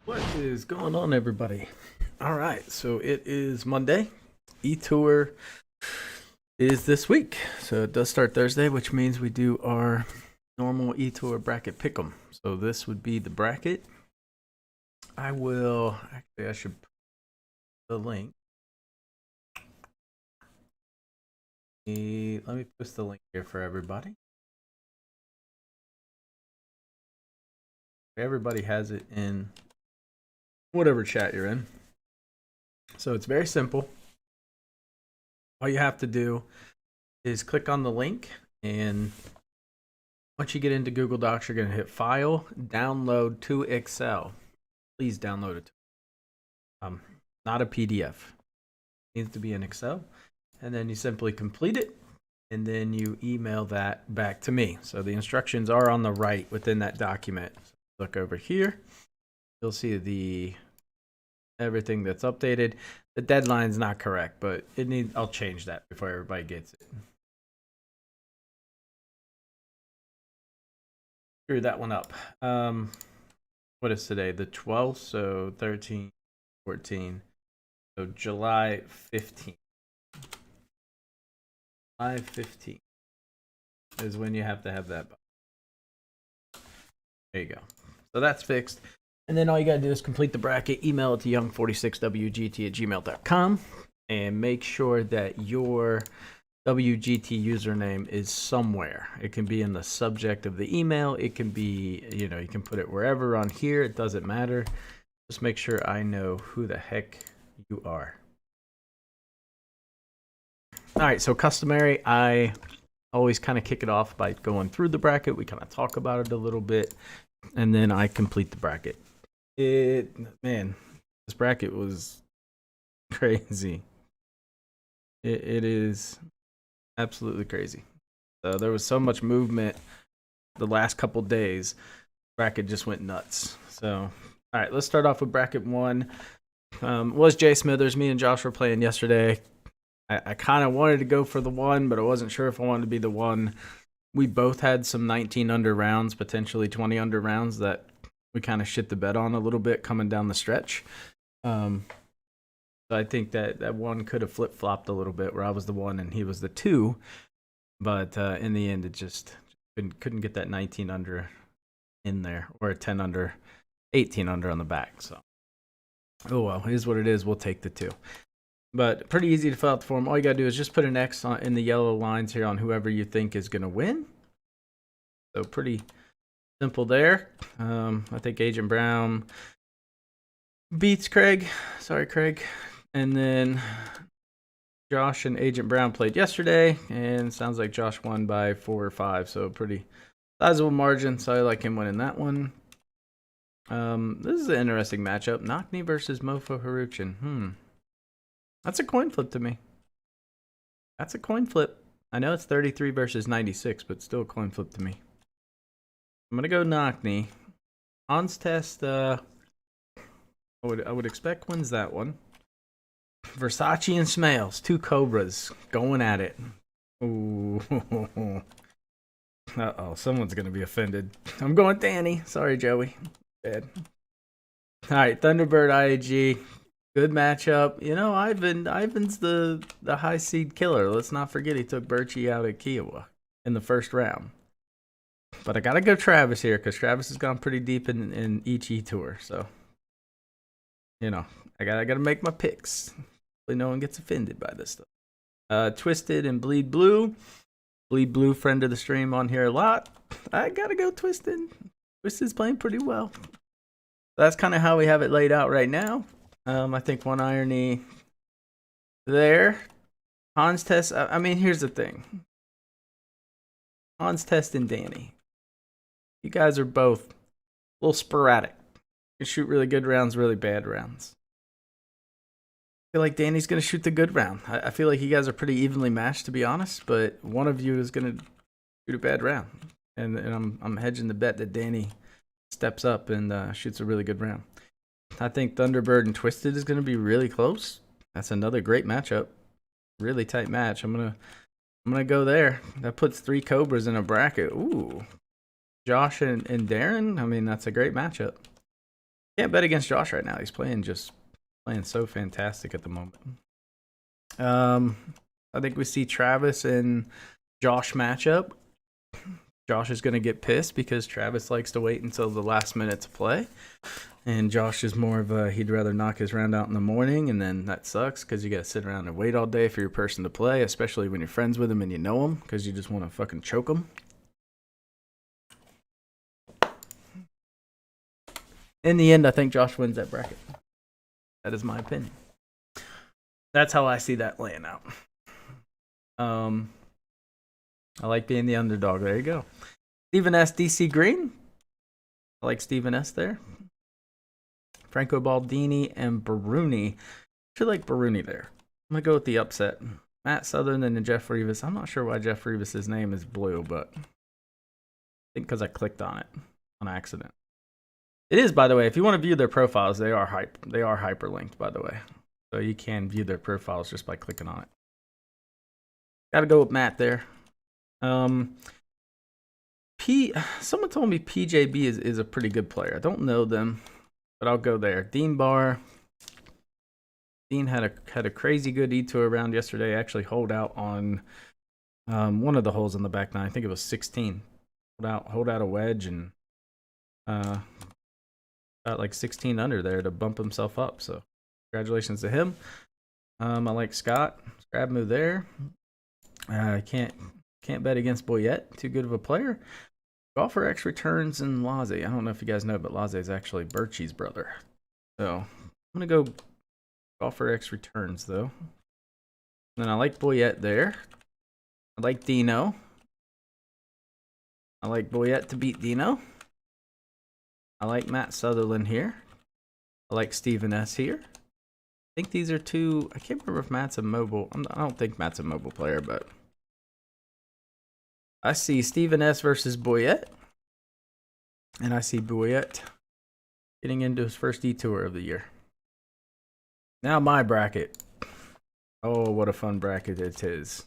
What is going on, everybody? All right, so it is Monday. eTOUR is this week, so it does start Thursday, which means we do our normal eTOUR bracket pick'em. So this would be the bracket. I should put the link. Let me post the link here for everybody. Everybody has it in whatever chat you're in. So it's very simple. All you have to do is click on the link, and once you get into Google Docs, you're going to hit File, Download to Excel. Please download it. Not a PDF. It needs to be in Excel. And then you simply complete it, and then you email that back to me. So the instructions are on the right within that document. So look over here. You'll see everything that's updated. The deadline's not correct, but I'll change that before everybody gets it. Screw that one up. What is today? The 12th, so 13, 14. So July 15th. July 15th is when you have to have that. There you go. So that's fixed. And then all you got to do is complete the bracket, email it to young46wgt@gmail.com, and make sure that your WGT username is somewhere. It can be in the subject of the email. It can be, you can put it wherever on here. It doesn't matter. Just make sure I know who the heck you are. All right, so customary, I always kind of kick it off by going through the bracket. We kind of talk about it a little bit, and then I complete the bracket. Man, this bracket was crazy. It is absolutely crazy. There was so much movement the last couple days. Bracket just went nuts. So, all right, let's start off with bracket one. Was Jay Smithers. Me and Josh were playing yesterday. I kind of wanted to go for the one, but I wasn't sure if I wanted to be the one. We both had some 19 under rounds, potentially 20 under rounds that we kind of shit the bed on a little bit coming down the stretch. So I think that one could have flip-flopped a little bit, where I was the one and he was the two. But in the end, it just couldn't get that 19 under in there, or a 10 under, 18 under on the back. So, oh well, it is what it is. We'll take the two. But pretty easy to fill out the form. All you got to do is just put an X in the yellow lines here on whoever you think is going to win. So pretty simple there. I think Agent Brown beats Craig. Sorry, Craig. And then Josh and Agent Brown played yesterday, and sounds like Josh won by 4 or 5. So pretty sizable margin. So I like him winning that one. This is an interesting matchup. Knockney versus Mofo Haruchin. That's a coin flip to me. That's a coin flip. I know it's 33 versus 96, but still a coin flip to me. I'm gonna go Knockney. Hans test. I would expect wins that one. Versace and Smales, two Cobras going at it. Ooh. Uh-oh, someone's gonna be offended. I'm going Danny. Sorry, Joey. Bad. All right, Thunderbird IAG. Good matchup. Ivan's the high seed killer. Let's not forget he took Birchie out at Kiowa in the first round. But I gotta go Travis here, because Travis has gone pretty deep in each eTour. So, I gotta make my picks. Hopefully no one gets offended by this stuff. Twisted and Bleed Blue. Bleed Blue, friend of the stream, on here a lot. I gotta go Twisted. Twisted's playing pretty well. That's kind of how we have it laid out right now. I think one irony there. Hans test. I mean, here's the thing. Hans test and Danny. You guys are both a little sporadic. You shoot really good rounds, really bad rounds. I feel like Danny's going to shoot the good round. I feel like you guys are pretty evenly matched, to be honest, but one of you is going to shoot a bad round. And I'm hedging the bet that Danny steps up and shoots a really good round. I think Thunderbird and Twisted is going to be really close. That's another great matchup. Really tight match. I'm gonna go there. That puts 3 Cobras in a bracket. Ooh. Josh and Darren. I mean, that's a great matchup. Can't bet against Josh right now. He's playing so fantastic at the moment. I think we see Travis and Josh matchup. Josh is going to get pissed because Travis likes to wait until the last minute to play. And Josh is more of a, he'd rather knock his round out in the morning, and then that sucks because you got to sit around and wait all day for your person to play, especially when you're friends with him and you know him, because you just want to fucking choke him. In the end, I think Josh wins that bracket. That is my opinion. That's how I see that laying out. I like being the underdog. There you go. Stephen S. DC Green. I like Stephen S. there. Franco Baldini and Baruni. I should like Baruni there. I'm going to go with the upset. Matt Sutherland and Jeff Rivas. I'm not sure why Jeff Rivas' name is blue, but I think because I clicked on it on accident. It is, by the way, if you want to view their profiles, they are hyperlinked, by the way. So you can view their profiles just by clicking on it. Got to go with Matt there. Someone told me PJB is a pretty good player. I don't know them, but I'll go there. Dean Barr. Dean had a crazy good eTOUR round yesterday. Actually, hold out on one of the holes in the back nine. I think it was 16. Hold out a wedge and got like 16 under there to bump himself up. So congratulations to him. I like Scott. Grab move there. I can't bet against Boyette. Too good of a player. Golfer X returns in Laze. I don't know if you guys know, but Laze is actually Birchie's brother. So I'm going to go Golfer X returns, though. And then I like Boyette there. I like Dino. I like Boyette to beat Dino. I like Matt Sutherland here. I like Stephen S. here. I think these are two. I can't remember if Matt's a mobile. I don't think Matt's a mobile player, but I see Stephen S. versus Boyette. And I see Boyette getting into his first eTOUR of the year. Now my bracket. Oh, what a fun bracket it is.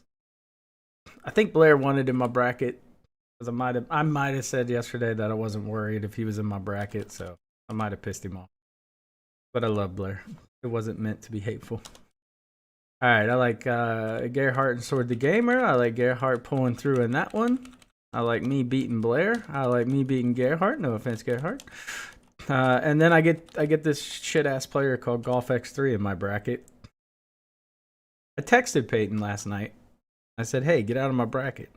I think Blair wanted in my bracket. Because I might have said yesterday that I wasn't worried if he was in my bracket, so I might have pissed him off. But I love Blair. It wasn't meant to be hateful. All right, I like Gerhardt and Sword the Gamer. I like Gerhardt pulling through in that one. I like me beating Blair. I like me beating Gerhardt. No offense, Gerhardt. And then I get this shit ass player called Golf X3 in my bracket. I texted Peyton last night. I said, "Hey, get out of my bracket,"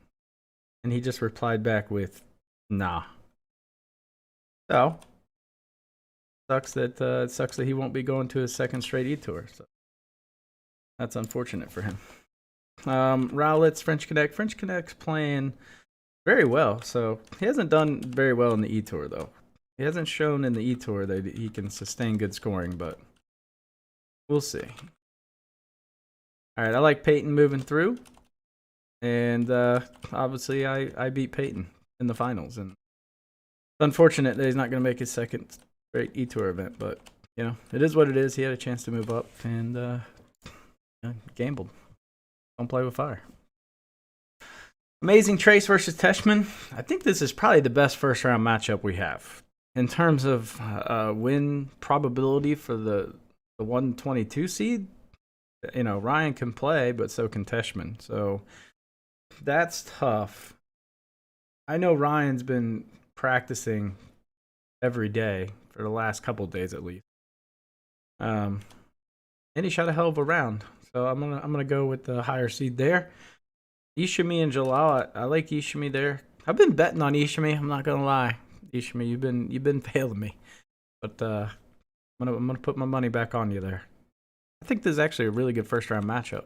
and he just replied back with, "Nah." So sucks that he won't be going to his second straight eTOUR. So that's unfortunate for him. Rowlett's French Connect. French Connect's playing very well. So he hasn't done very well in the eTOUR though. He hasn't shown in the eTOUR that he can sustain good scoring, but we'll see. All right, I like Peyton moving through, and obviously I beat Peyton in the finals, and it's unfortunate that he's not going to make his second straight eTOUR event, but you know it is what it is. He had a chance to move up and gambled. Don't play with fire. Amazing Trace versus Teshman. I think this is probably the best first round matchup we have in terms of win probability for the 122 seed. You know, Ryan can play, but so can Teshman. So that's tough. I know Ryan's been practicing every day for the last couple days at least. And he shot a hell of a round. So I'm gonna go with the higher seed there. Ishimi and Jalal, I like Ishimi there. I've been betting on Ishimi. I'm not gonna lie, Ishimi, you've been failing me, but I'm gonna put my money back on you there. I think this is actually a really good first round matchup.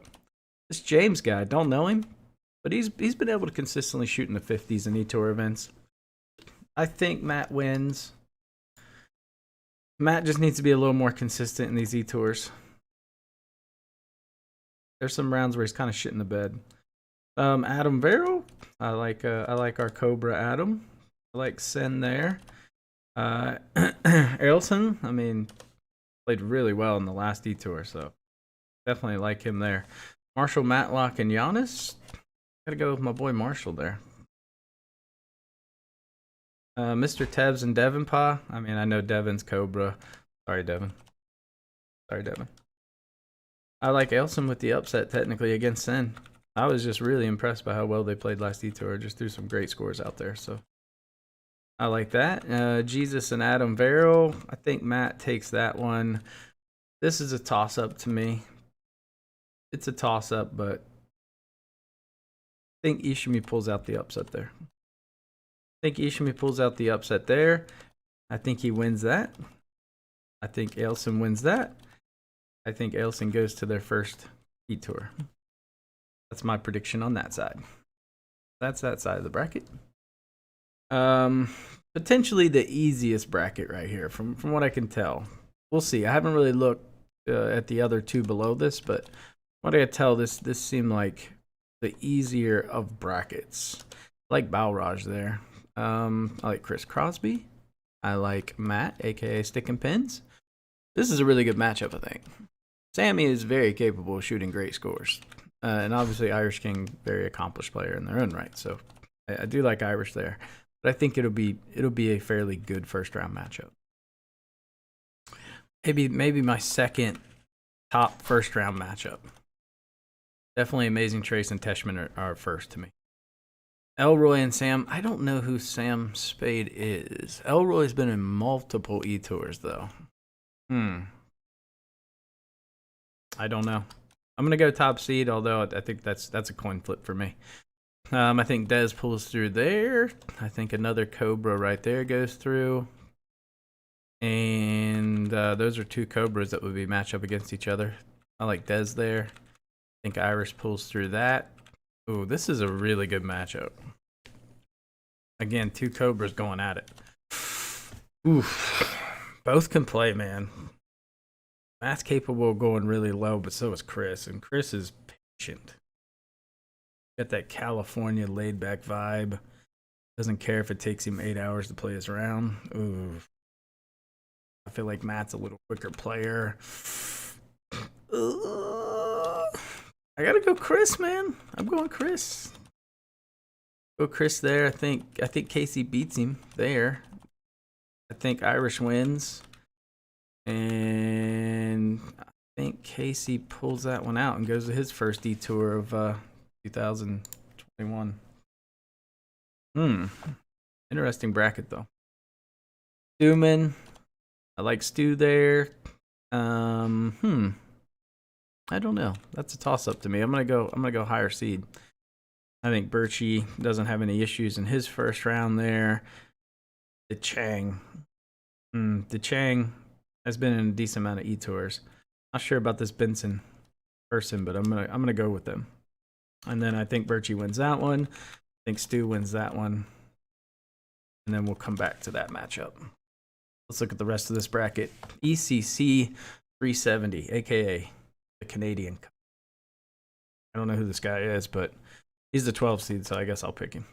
This James guy, don't know him, but he's been able to consistently shoot in the 50s in eTOUR events. I think Matt wins. Matt just needs to be a little more consistent in these eTours. There's some rounds where he's kind of shit in the bed. Adam Vero, I like our Cobra Adam. I like Sen there. Erlson, I mean, played really well in the last eTour, so definitely like him there. Marshall, Matlock, and Giannis. Gotta go with my boy Marshall there. Mr. Tevs and Devin Pa. I mean, I know Devin's Cobra. Sorry, Devin. Sorry, Devin. I like Elson with the upset technically against Sen. I was just really impressed by how well they played last eTOUR. Just threw some great scores out there. So I like that. Jesus and Adam Verrill. I think Matt takes that one. This is a toss-up to me. It's a toss-up, but I think Ishimi pulls out the upset there. I think Ishimi pulls out the upset there. I think he wins that. I think Elson wins that. I think Elson goes to their first eTOUR. That's my prediction on that side. That's that side of the bracket. Potentially the easiest bracket right here, from what I can tell. We'll see. I haven't really looked at the other two below this, but what I can tell, this seemed like the easier of brackets. I like Balraj there. I like Chris Crosby. I like Matt, aka Stick and Pins. This is a really good matchup, I think. Sammy is very capable of shooting great scores. And obviously Irish King, very accomplished player in their own right. So I do like Irish there. But I think it'll be a fairly good first round matchup. Maybe my second top first round matchup. Definitely Amazing Trace and Teshman are first to me. Elroy and Sam. I don't know who Sam Spade is. Elroy's been in multiple eTours though. I don't know. I'm gonna go top seed, although I think that's a coin flip for me. I think Dez pulls through there. I think another Cobra right there goes through. And those are two Cobras that would be match up against each other. I like Dez there. I think Irish pulls through that. Ooh, this is a really good matchup. Again, two Cobras going at it. Oof. Both can play, man. Matt's capable of going really low, but so is Chris. And Chris is patient. Got that California laid-back vibe. Doesn't care if it takes him 8 hours to play his round. Ooh. I feel like Matt's a little quicker player. I gotta go Chris, man. I'm going Chris. Go Chris there. I think Casey beats him there. I think Irish wins. And I think Casey pulls that one out and goes to his first eTour of 2021. Interesting bracket though. Stewman. I like Stu there. I don't know. That's a toss up to me. I'm gonna go higher seed. I think Birchie doesn't have any issues in his first round there. The Chang has been in a decent amount of eTours. Not sure about this Benson person, but I'm gonna go with them. And then I think Birchie wins that one. I think Stu wins that one. And then we'll come back to that matchup. Let's look at the rest of this bracket. ECC 370, aka the Canadian. I don't know who this guy is, but he's the 12 seed, so I guess I'll pick him.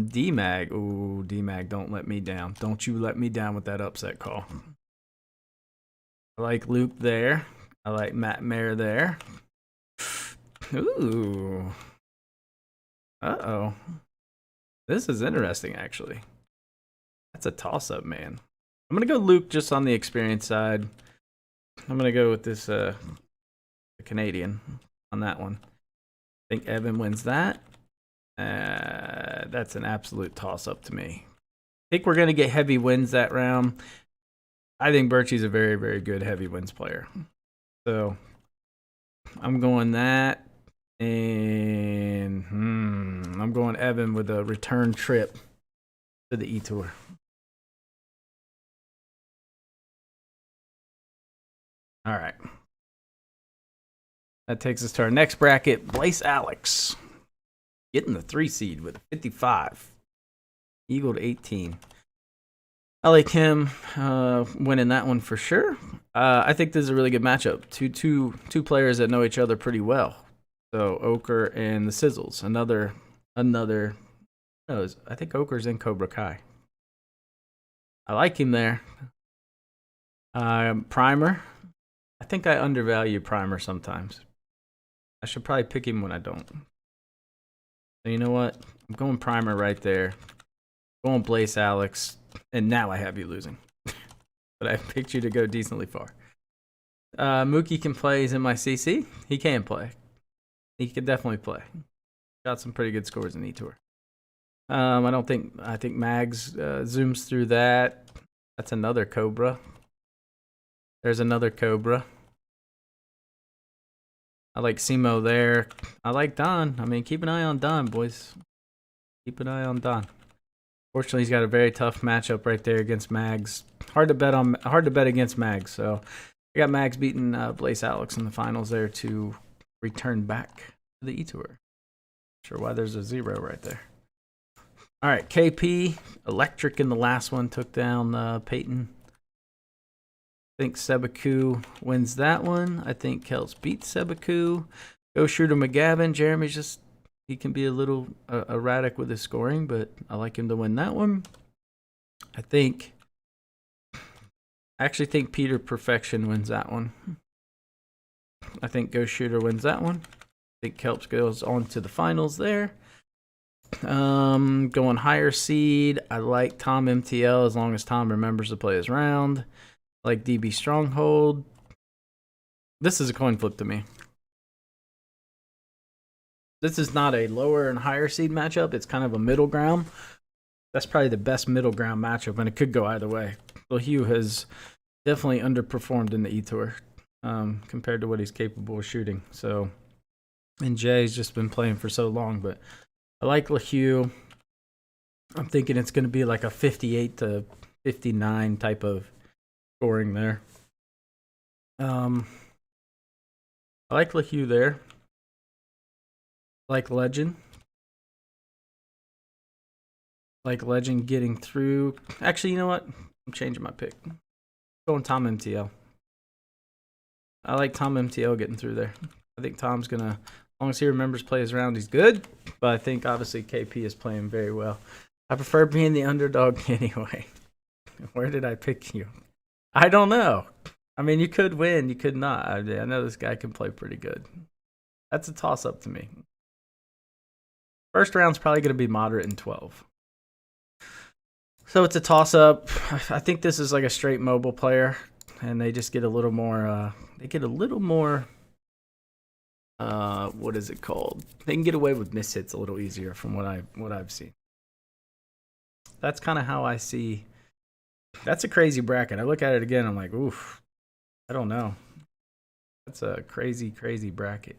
D-Mag. Ooh, D-Mag, don't let me down. Don't you let me down with that upset call. I like Luke there. I like Matt Mayer there. Ooh. Uh-oh. This is interesting, actually. That's a toss-up, man. I'm going to go Luke just on the experience side. I'm going to go with this the Canadian on that one. I think Evan wins that. That's an absolute toss-up to me. I think we're going to get heavy wins that round. I think Birchie's a very, very good heavy wins player. So I'm going that. And I'm going Evan with a return trip to the eTour. All right. That takes us to our next bracket. Blaze Alex getting the 3 seed with a 55. Eagle to 18. I like him winning that one for sure. I think this is a really good matchup. Two players that know each other pretty well. So Ochre and the Sizzles. Another. No, I think Ochre's in Cobra Kai. I like him there. Primer. I think I undervalue Primer sometimes. I should probably pick him when I don't. So you know what? I'm going Primer right there. Going Blaze Alex. And now I have you losing. but I picked you to go decently far. Mookie can play. He's in my CC. He can play. He can definitely play. Got some pretty good scores in eTOUR. I think Mags zooms through that. That's another Cobra. There's another Cobra. I like Simo there. I like Don. I mean, keep an eye on Don, boys. Keep an eye on Don. Fortunately, he's got a very tough matchup right there against Mags. Hard to bet against Mags. So I got Mags beating Blaze Alex in the finals there to return back to the eTour. Not sure why there's a 0 right there. All right, KP electric in the last one, took down Peyton. I think Sebaku wins that one. I think Kels beats Sebaku. Go Shooter McGavin. Jeremy's just, he can be a little erratic with his scoring, but I like him to win that one. I actually think Peter Perfection wins that one. I think Go Shooter wins that one. I think Kelps goes on to the finals there. Going higher seed. I like Tom MTL as long as Tom remembers to play his round. I like DB Stronghold. This is a coin flip to me. This is not a lower and higher seed matchup. It's kind of a middle ground. That's probably the best middle ground matchup, and it could go either way. Well, Hugh has definitely underperformed in the eTour compared to what he's capable of shooting. So, and Jay's just been playing for so long, but I like LaHue. I'm thinking it's going to be like a 58 to 59 type of scoring there. I like LaHue there. I like Legend. Like Legend getting through. Actually, you know what? I'm changing my pick. Going Tom MTL. I like Tom MTL getting through there. I think Tom's going to, as long as he remembers to play his round, he's good. But I think obviously KP is playing very well. I prefer being the underdog anyway. Where did I pick you? I don't know. I mean, you could win, you could not. I know this guy can play pretty good. That's a toss-up to me. First round's probably going to be moderate in 12. So it's a toss-up. I think this is like a straight mobile player, and they just get a little more. What is it called? They can get away with mishits a little easier from what I've seen. That's kind of how I see. That's a crazy bracket. I look at it again. I'm like, oof. I don't know. That's a crazy, crazy bracket.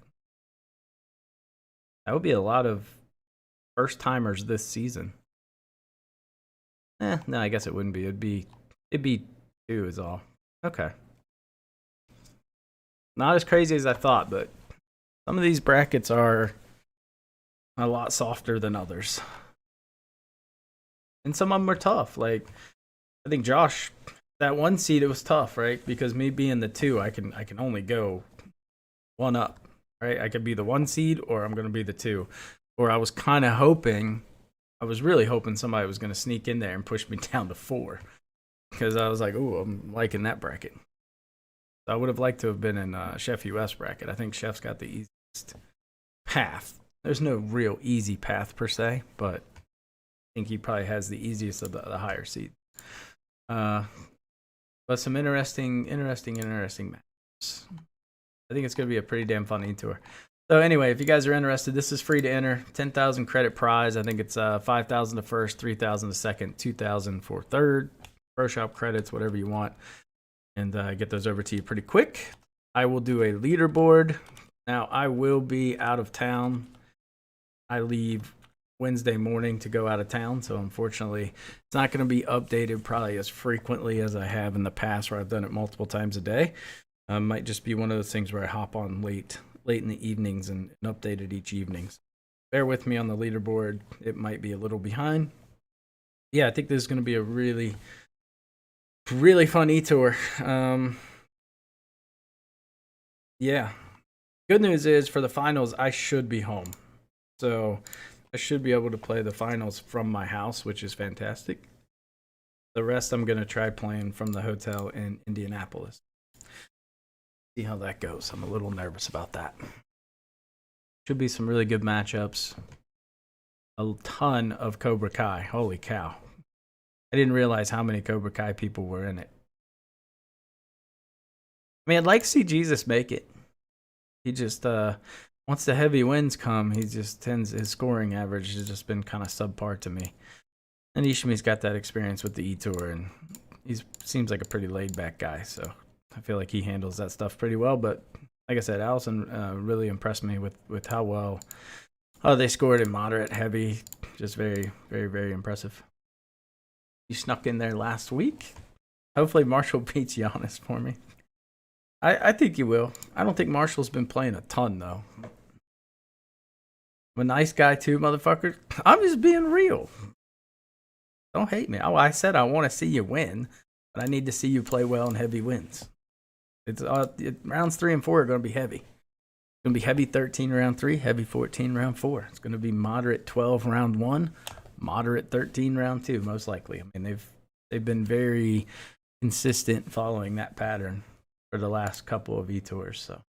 That would be a lot of first timers this season. No, I guess it wouldn't be. It'd be 2 is all. Okay. Not as crazy as I thought, but some of these brackets are a lot softer than others. And some of them are tough. Like, I think Josh, that 1 seed, it was tough, right? Because me being the 2, I can only go 1 up, right? I could be the 1 seed, or I'm going to be the 2. Or I was kind of hoping, I was really hoping somebody was going to sneak in there and push me down to 4. Because I was like, ooh, I'm liking that bracket. So I would have liked to have been in Chef US bracket. I think Chef's got the easiest path. There's no real easy path per se, but I think he probably has the easiest of the higher seed. But some interesting matches. I think it's going to be a pretty damn fun eTour. So anyway, if you guys are interested, this is free to enter. 10,000 credit prize. I think it's 5,000 to first, 3,000 to second, 2,000 for third. Pro shop credits, whatever you want, and get those over to you pretty quick. I will do a leaderboard. Now I will be out of town. I leave Wednesday morning to go out of town, so unfortunately it's not going to be updated probably as frequently as I have in the past, where I've done it multiple times a day. Might just be one of those things where I hop on late in the evenings and update it each evening. So bear with me on the leaderboard. It might be a little behind. Yeah, I think this is going to be a really fun eTour. Yeah. Good news is for the finals, I should be home. So I should be able to play the finals from my house, which is fantastic. The rest I'm going to try playing from the hotel in Indianapolis. See how that goes. I'm a little nervous about that. Should be some really good matchups. A ton of Cobra Kai. Holy cow. I didn't realize how many Cobra Kai people were in it. I mean, I'd like to see Jesus make it. He just once the heavy winds come, he just tends his scoring average has just been kind of subpar to me. And Ishimi's got that experience with the eTOUR, and he seems like a pretty laid back guy. So I feel like he handles that stuff pretty well. But like I said, Allison really impressed me with how well they scored in moderate, heavy. Just very, very, very impressive. You snuck in there last week. Hopefully Marshall beats Giannis for me. I think he will. I don't think Marshall's been playing a ton, though. I'm a nice guy, too, motherfucker. I'm just being real. Don't hate me. Oh, I said I want to see you win, but I need to see you play well in heavy wins. Rounds 3 and 4 are going to be heavy. It's going to be heavy 13 round 3, heavy 14 round 4. It's going to be moderate 12 round 1, moderate 13 round 2, most likely. I mean, they've been very consistent following that pattern for the last couple of eTours, so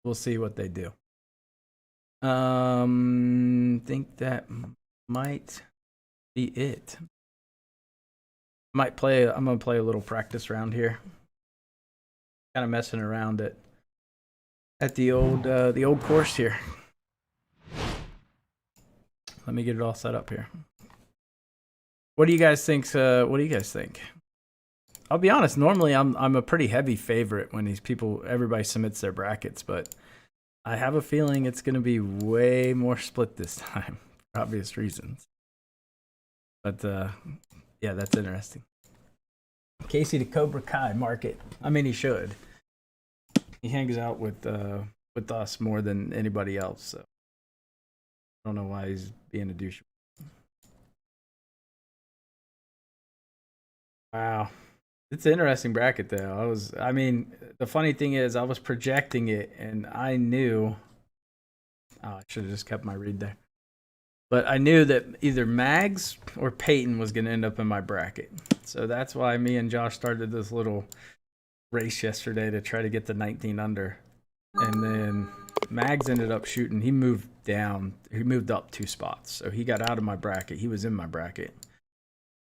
we'll see what they do. Think that might be it. I'm gonna play a little practice round here. Kind of messing around at the old course here. Let me get it all set up here. What do you guys think? What do you guys think? I'll be honest. Normally, I'm a pretty heavy favorite when everybody submits their brackets, but I have a feeling it's going to be way more split this time for obvious reasons. But yeah, that's interesting. Casey to Cobra Kai market. I mean, he should. He hangs out with us more than anybody else. So I don't know why he's being a douche. Wow. It's an interesting bracket, though. I mean, the funny thing is, I was projecting it, and I knew. Oh, I should have just kept my read there. But I knew that either Mags or Peyton was going to end up in my bracket. So that's why me and Josh started this little race yesterday to try to get the 19 under. And then Mags ended up shooting. He moved down. He moved up 2 spots. So he got out of my bracket. He was in my bracket.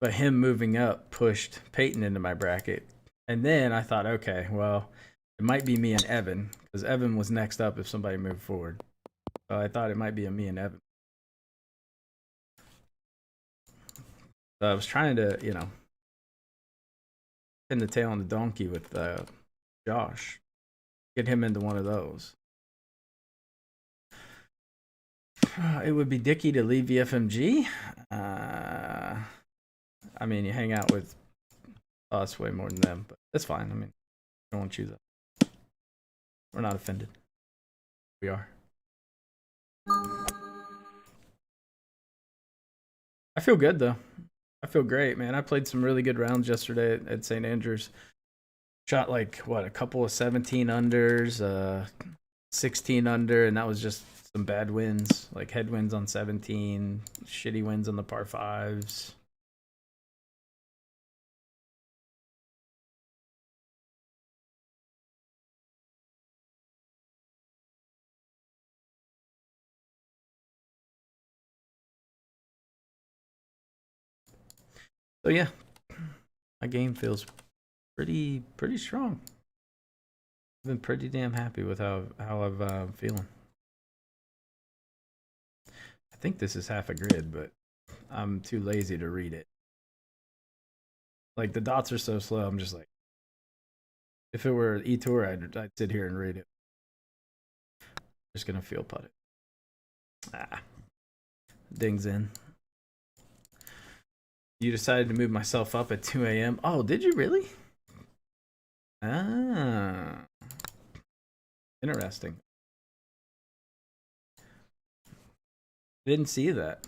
But him moving up pushed Peyton into my bracket. And then I thought, okay, well, it might be me and Evan, because Evan was next up if somebody moved forward. So I thought it might be a me and Evan. So I was trying to, pin the tail on the donkey with Josh. Get him into one of those. It would be dicky to leave VFMG. I mean, you hang out with us way more than them, but that's fine. I mean, I don't want you to. We're not offended. We are. I feel good, though. I feel great, man. I played some really good rounds yesterday at St. Andrews. Shot like, a couple of 17 unders, 16 under, and that was just some bad wins, like headwinds on 17, shitty wins on the par 5s. So yeah, my game feels pretty strong. I've been pretty damn happy with how I've feeling. I think this is half a grid, but I'm too lazy to read it. Like the dots are so slow. I'm just like, if it were eTour, I'd sit here and read it. Just gonna feel put it. Dings in. You decided to move myself up at 2 a.m. Oh, did you really? Interesting. Didn't see that.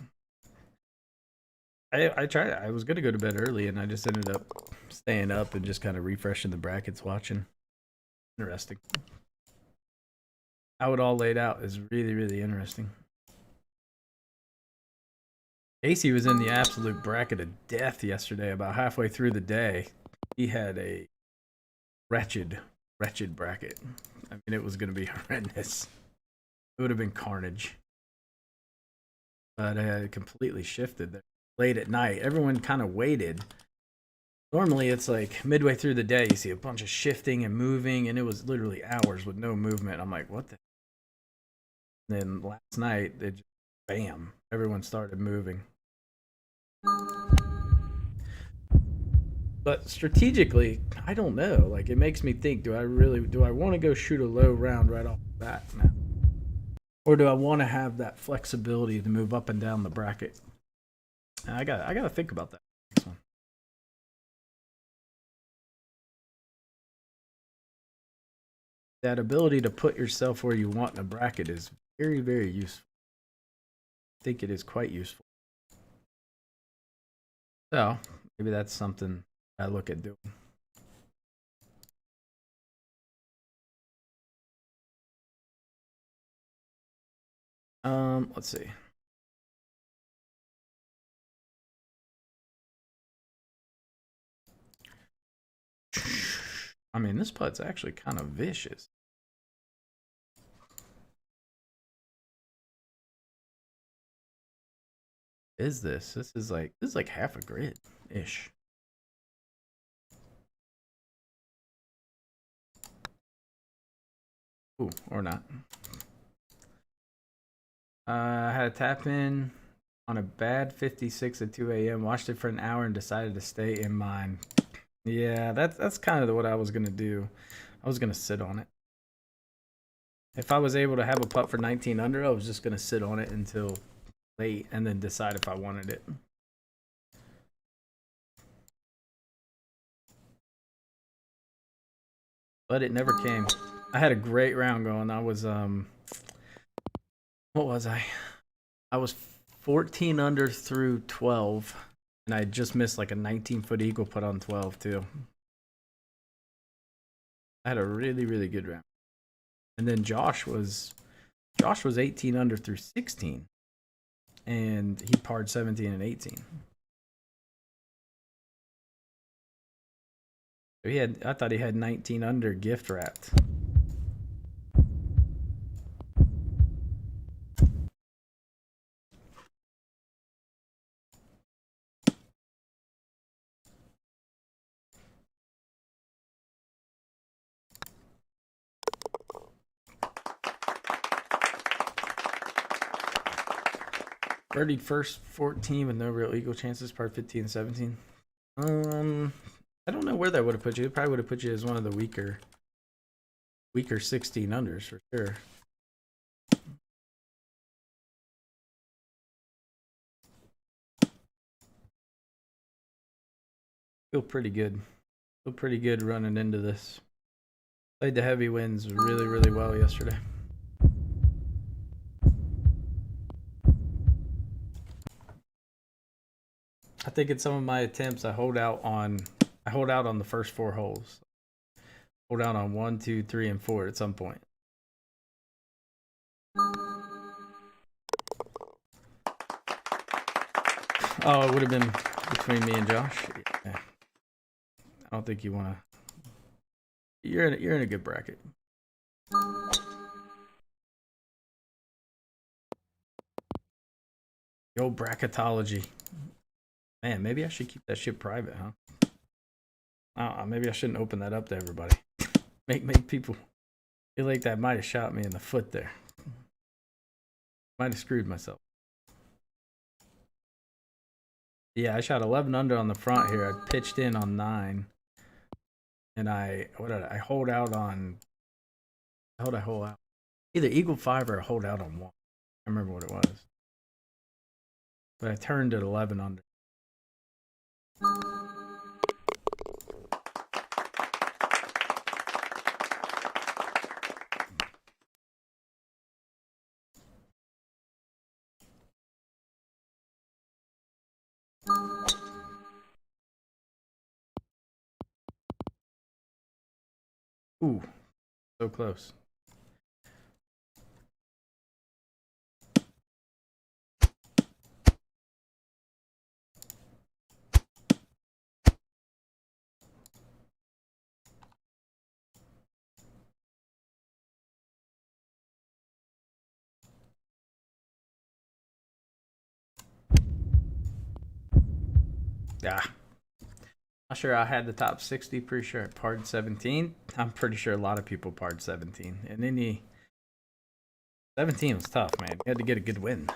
I tried. I was gonna go to bed early, and I just ended up staying up and just kind of refreshing the brackets, watching. Interesting. How it all laid out is really interesting. Casey was in the absolute bracket of death yesterday. About halfway through the day, he had a wretched bracket. I mean, it was going to be horrendous. It would have been carnage. But it completely shifted there. Late at night, everyone kind of waited Normally it's like midway through the day, you see a bunch of shifting and moving, and it was literally hours with no movement. I'm like, what the? And then last night, it just, bam, everyone started moving. But strategically, I don't know. Like, it makes me think: do I want to go shoot a low round right off the bat now, or do I want to have that flexibility to move up and down the bracket? I got to think about that next one. That ability to put yourself where you want in a bracket is very, very useful. I think it is quite useful. So maybe that's something I look at doing. Let's see. I mean, this putt's actually kind of vicious. Is this? This is like half a grid ish. Ooh, or not. I had a tap in on a bad 56 at 2 a.m. Watched it for an hour and decided to stay in mine. Yeah, that's kind of what I was gonna do. I was gonna sit on it. If I was able to have a putt for 19 under, I was just gonna sit on it until late and then decide if I wanted it. But it never came. I had a great round going. I was what was I? I was 14 under through 12, and I just missed like a 19-foot eagle putt on 12 too. I had a really, really good round. And then Josh was 18 under through 16, and he parred 17 and 18. So I thought he had 19 under gift wrapped. Birdied first 14 with no real eagle chances, par 15 and 17. I don't know where that would have put you. It probably would have put you as one of the weaker 16 unders for sure. Feel pretty good. Feel pretty good running into this. Played the heavy winds really, really well yesterday. I think in some of my attempts, I hold out on the first 4 holes. Hold out on 1, 2, 3, and 4 at some point. Oh, it would have been between me and Josh. Yeah. I don't think you want to. You're in a good bracket. The old bracketology. Man, maybe I should keep that shit private, huh? Maybe I shouldn't open that up to everybody. make people feel like that might have shot me in the foot there. Might have screwed myself. Yeah, I shot 11 under on the front here. I pitched in on 9. And I hold out on. How did I hold out? Either eagle 5 or hold out on 1. I remember what it was. But I turned at 11 under. Ooh, so close. Ah, Not sure I had the top 60. Pretty sure I parred 17. I'm pretty sure a lot of people parred 17. And then 17 was tough, man. You had to get a good win.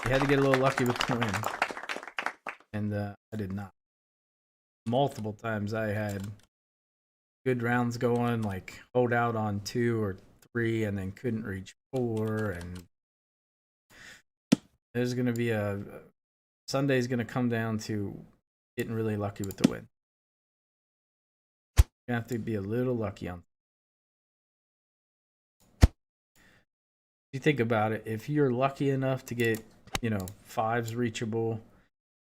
You had to get a little lucky with the win. And I did not. Multiple times I had good rounds going, like hold out on 2 or 3 and then couldn't reach 4. And there's going to be Sunday's going to come down to getting really lucky with the win. You have to be a little lucky on. If you think about it, if you're lucky enough to get, 5s reachable,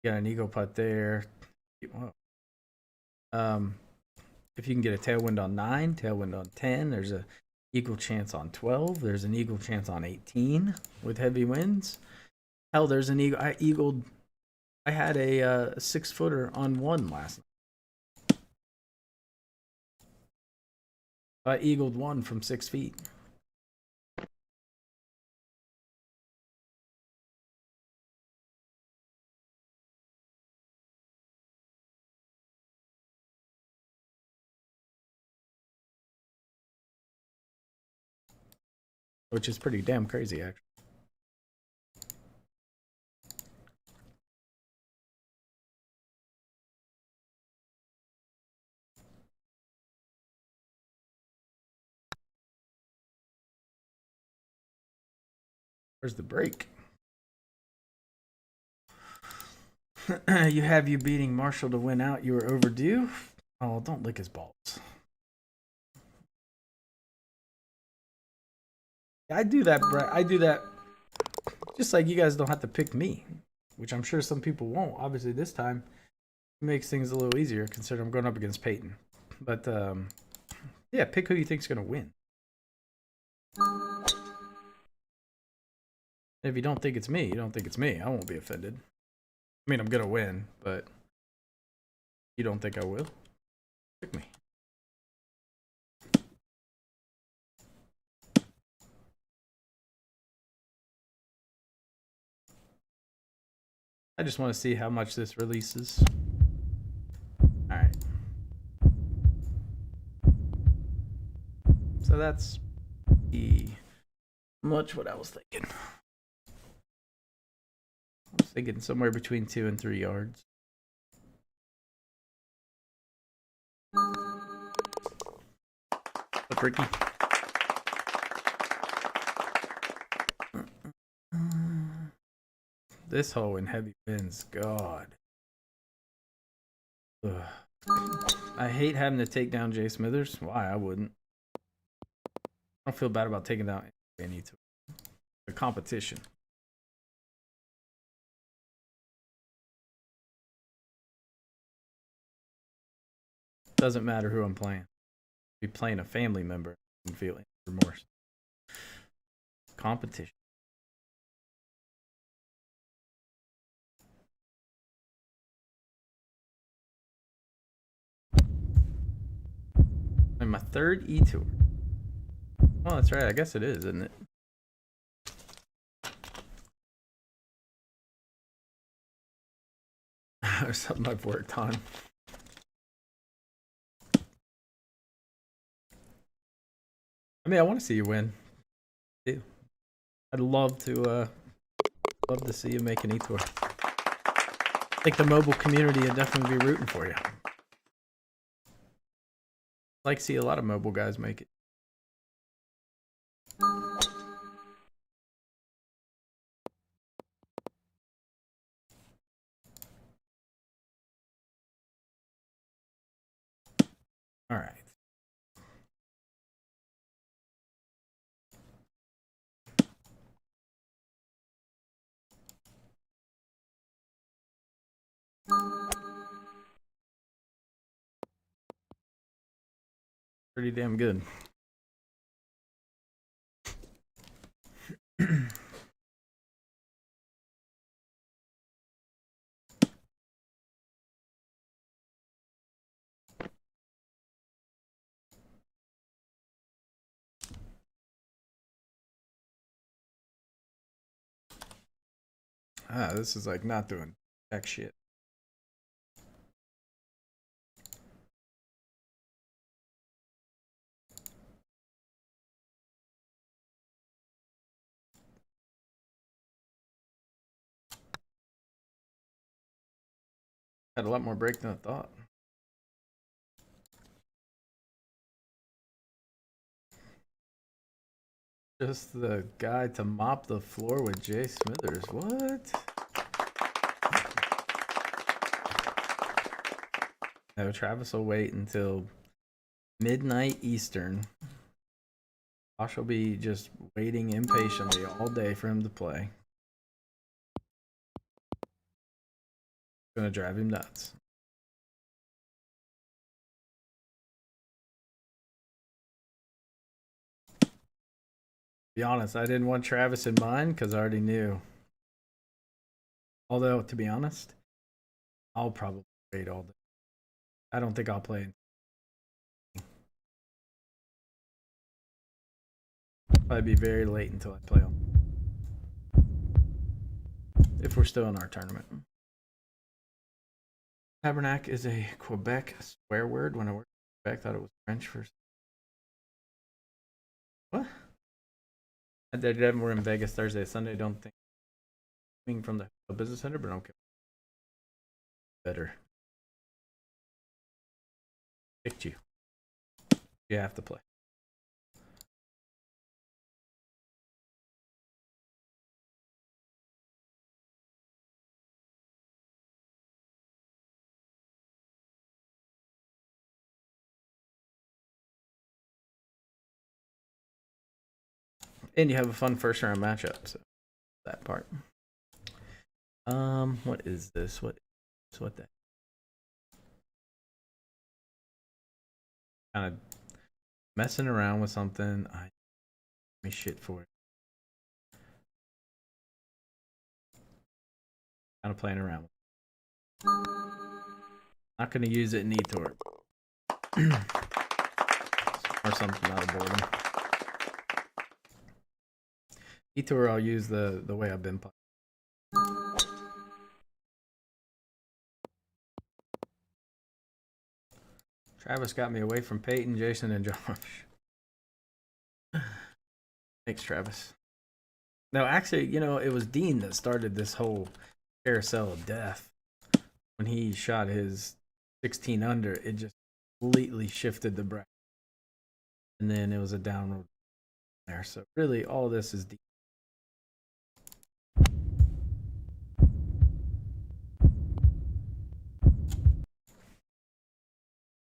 you got an eagle putt there. If you can get a tailwind on 9, tailwind on 10, there's a eagle chance on 12. There's an eagle chance on 18 with heavy winds. Hell, there's an eagle. I had a 6-footer on 1 last night. I eagled 1 from 6 feet. Which is pretty damn crazy, actually. Where's the break? You have you beating Marshall to win out. You were overdue. Oh, don't lick his balls. I do that, Brett. I do that just like you guys don't have to pick me, which I'm sure some people won't. Obviously, this time it makes things a little easier considering I'm going up against Peyton. But yeah, pick who you think's going to win. If you don't think it's me, you don't think it's me. I won't be offended. I mean, I'm going to win, but you don't think I will? Pick me. I just want to see how much this releases. All right. So that's much what I was thinking. I was thinking somewhere between 2 and 3 yards. What's Ricky? This hole in heavy winds, God. Ugh. I hate having to take down Jay Smithers. Why? I wouldn't. I don't feel bad about taking down any to the competition. Doesn't matter who I'm playing. Be playing a family member and feeling remorse. Competition. And my 3rd eTOUR. Oh, that's right. I guess it is, isn't it? Or something I've worked on. I mean, I want to see you win. I'd love to see you make an eTOUR. I think the mobile community would definitely be rooting for you. I like to see a lot of mobile guys make it. All right. Pretty damn good. This is like not doing jack shit. Had a lot more break than I thought. Just the guy to mop the floor with Jay Smithers. What? No, Travis will wait until midnight Eastern. Josh will be just waiting impatiently all day for him to play. Gonna drive him nuts. Be honest, I didn't want Travis in mine because I already knew. Although, to be honest, I'll probably wait all day. I don't think I'll play. Probably be very late until I play them. If we're still in our tournament. Tabernacle is a Quebec swear word. When I worked in Quebec, I thought it was French for. What? I did them. We're in Vegas Thursday, Sunday. Don't think being from the business center, but okay. Better. Picked you. You have to play. And you have a fun first round matchup. So that part. What is this? What that? Kind of messing around with something. I me shit for it. Kind of playing around. Not gonna use it in eTOUR. Or something out of boredom. eTOUR I'll use the way I've been playing. Travis got me away from Peyton, Jason, and Josh. Thanks, Travis. No, actually, you know, it was Dean that started this whole carousel of death. When he shot his 16 under, it just completely shifted the bracket. And then it was a downward there. So really, all this is Dean.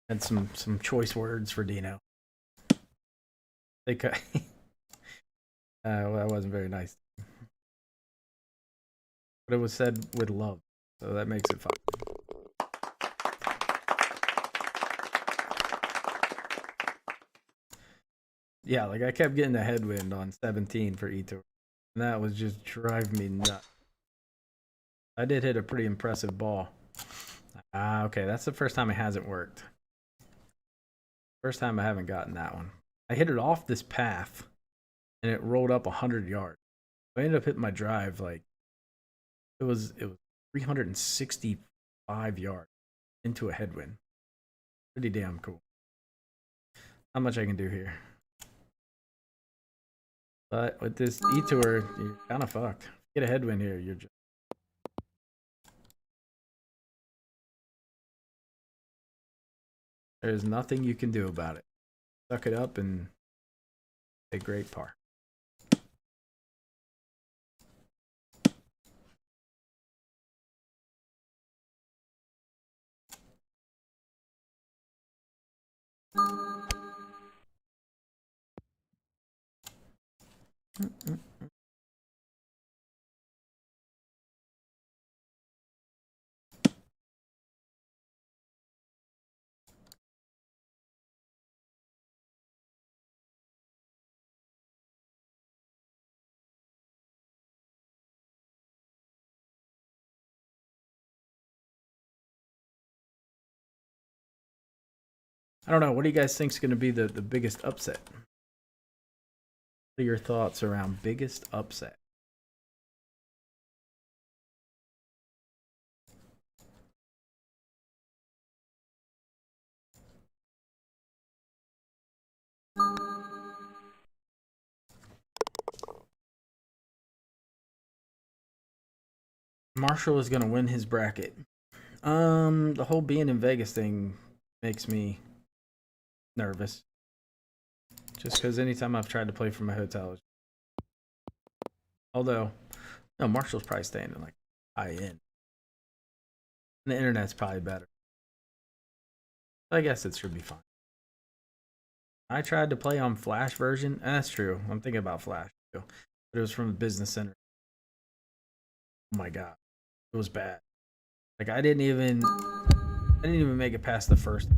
Had some choice words for Dino. They cut. Well, that wasn't very nice. But it was said with love, so that makes it fun. Yeah, like I kept getting a headwind on 17 for eTOUR, and that was just driving me nuts. I did hit a pretty impressive ball. Okay, that's the first time it hasn't worked. First time I haven't gotten that one. I hit it off this path, and it rolled up 100 yards. I ended up hitting my drive like it was 365 yards into a headwind. Pretty damn cool. Not much I can do here. But with this eTOUR, you're kind of fucked. Get a headwind here, you're just. There's nothing you can do about it. Suck it up and a great par. I don't know. What do you guys think is going to be the biggest upset? What are your thoughts around biggest upset? Marshall is going to win his bracket. The whole being in Vegas thing makes me nervous. Just because anytime I've tried to play from a hotel, although, no, Marshall's probably staying in like high end. The internet's probably better. I guess it should be fine. I tried to play on Flash version, and that's true. I'm thinking about Flash too, but it was from a business center. Oh my god, it was bad. Like I didn't even make it past the first.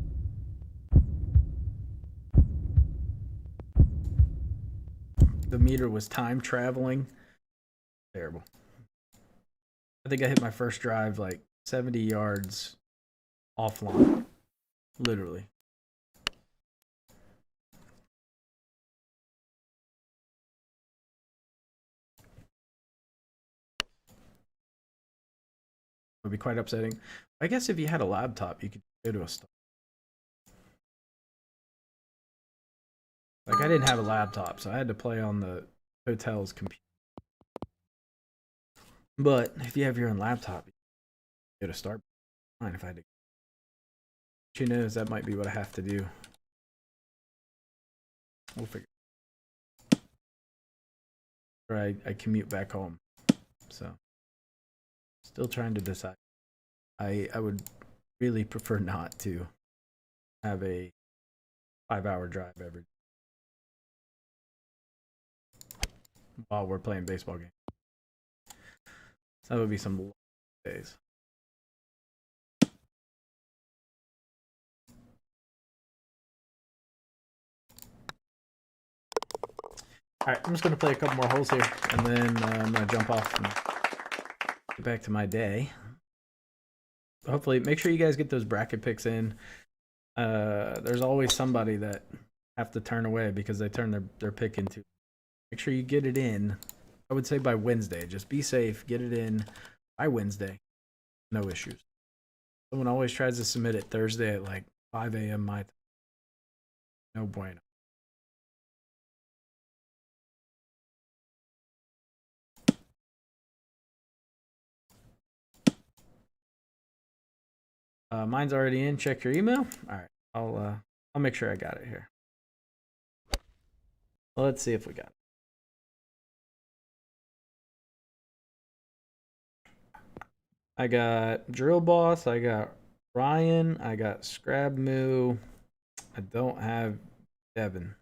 The meter was time traveling. Terrible. I think I hit my first drive like 70 yards offline, literally. Would be quite upsetting. I guess if you had a laptop, you could go to a store. Like I didn't have a laptop, so I had to play on the hotel's computer. But if you have your own laptop, you go to Starbucks. Fine, if I had to. She knows that might be what I have to do. We'll figure. Or I commute back home, so still trying to decide. I would really prefer not to have a 5-hour drive every day while we're playing baseball games. So that would be some long days. All right, I'm just gonna play a couple more holes here, and then I'm gonna jump off and get back to my day. Hopefully, make sure you guys get those bracket picks in. There's always somebody that have to turn away because they turn their pick into. Make sure you get it in. I would say by Wednesday. Just be safe. Get it in by Wednesday. No issues. Someone always tries to submit it Thursday at like 5 a.m. my time. No bueno. Mine's already in. Check your email. All right, I'll make sure I got it here. Well, let's see if we got it. I got Drill Boss. I got Ryan. I got Scrab Moo. I don't have Devin,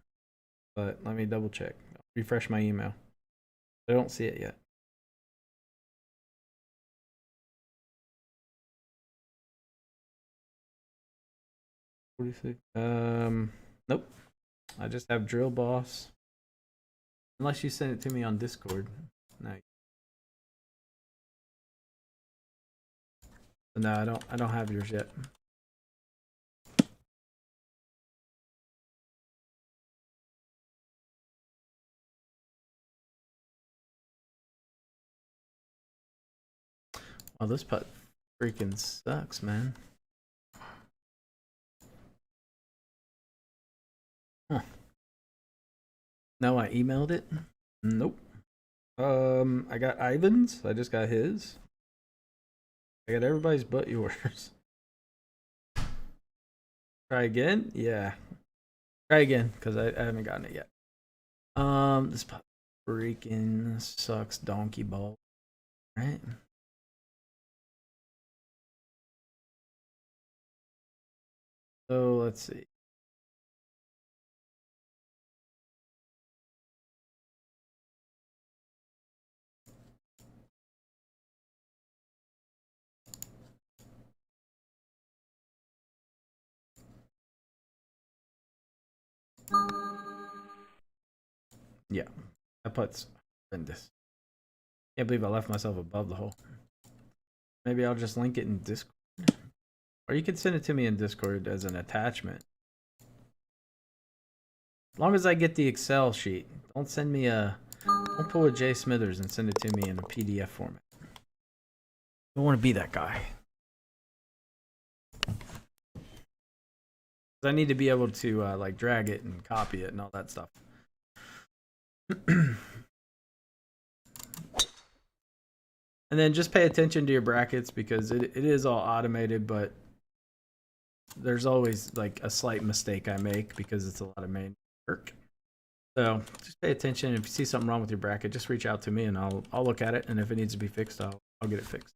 but let me double check. Refresh my email. I don't see it yet. Nope. I just have Drill Boss. Unless you send it to me on Discord. No. No, I don't have yours yet. Oh, this putt freaking sucks, man. Huh. No, I emailed it. Nope. I got Ivan's. I just got his. I got everybody's but yours. Try again? Yeah. Try again, because I haven't gotten it yet. This putt freaking sucks, donkey ball. Right? So let's see. Yeah, that putt's horrendous. Can't believe I left myself above the hole. Maybe I'll just link it in Discord. Or you can send it to me in Discord as an attachment. As long as I get the Excel sheet. Don't send me a... Don't pull a Jay Smithers and send it to me in a PDF format. I don't want to be that guy. I need to be able to like drag it and copy it and all that stuff. And then just pay attention to your brackets because it is all automated, but there's always like a slight mistake I make because it's a lot of manual work. So just pay attention. If you see something wrong with your bracket, just reach out to me and I'll look at it. And if it needs to be fixed, I'll get it fixed.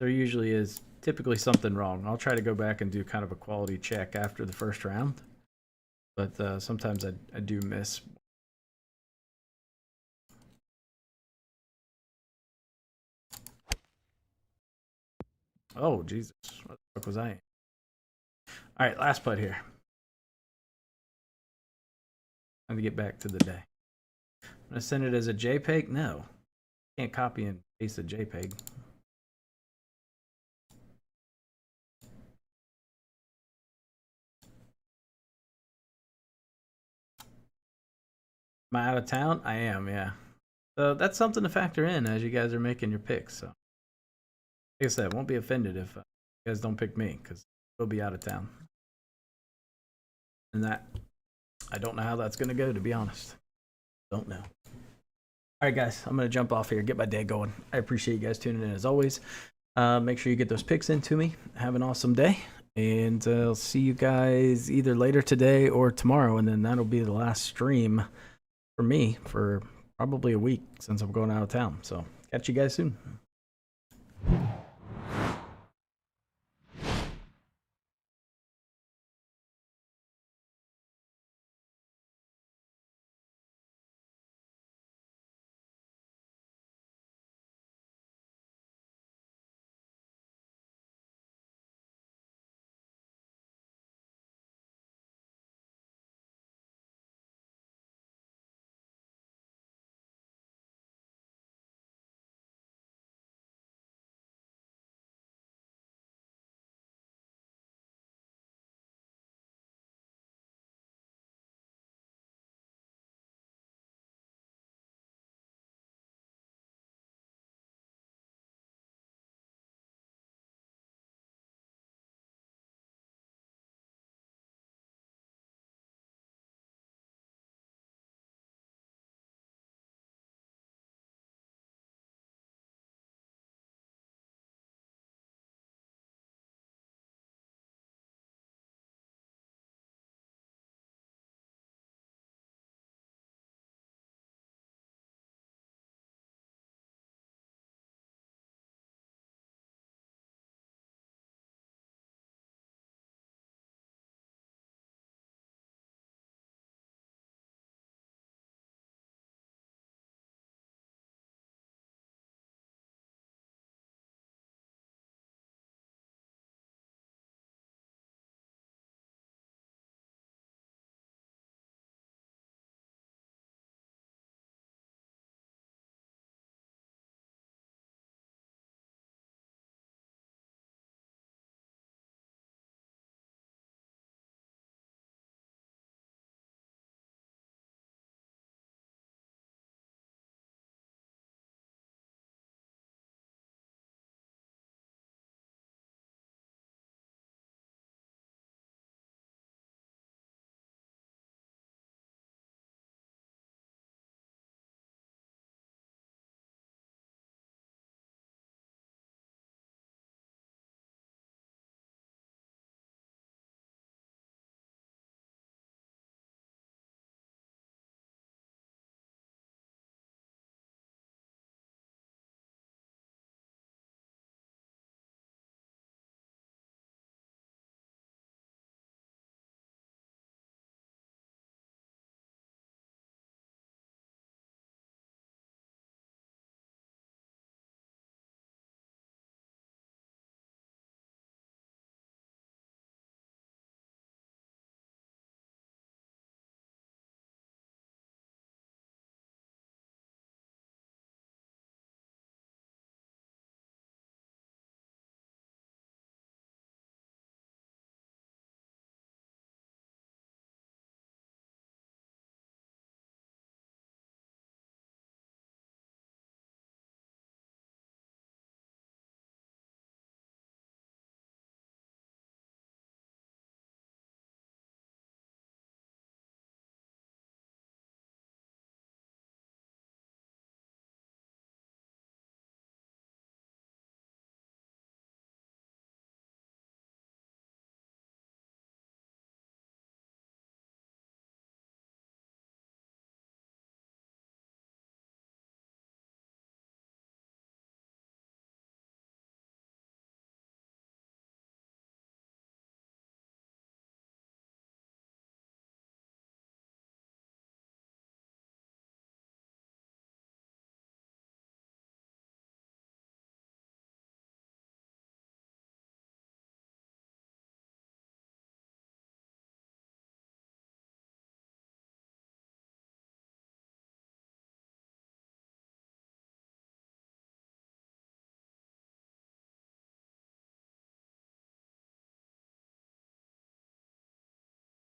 There usually is typically something wrong. I'll try to go back and do kind of a quality check after the first round, but sometimes I do miss. Oh, Jesus. What the fuck was I in? All right, last putt here. Time to get back to the day. I'm going to send it as a JPEG? No. Can't copy and paste a JPEG. Am I out of town? I am, yeah. So that's something to factor in as you guys are making your picks. So, like I said, won't be offended if you guys don't pick me because we'll be out of town. And that, I don't know how that's going to go, to be honest. Don't know. All right, guys, I'm going to jump off here, get my day going. I appreciate you guys tuning in as always. Make sure you get those picks into me. Have an awesome day. And I'll see you guys either later today or tomorrow. And then that'll be the last stream for me for probably a week since I'm going out of town. So catch you guys soon.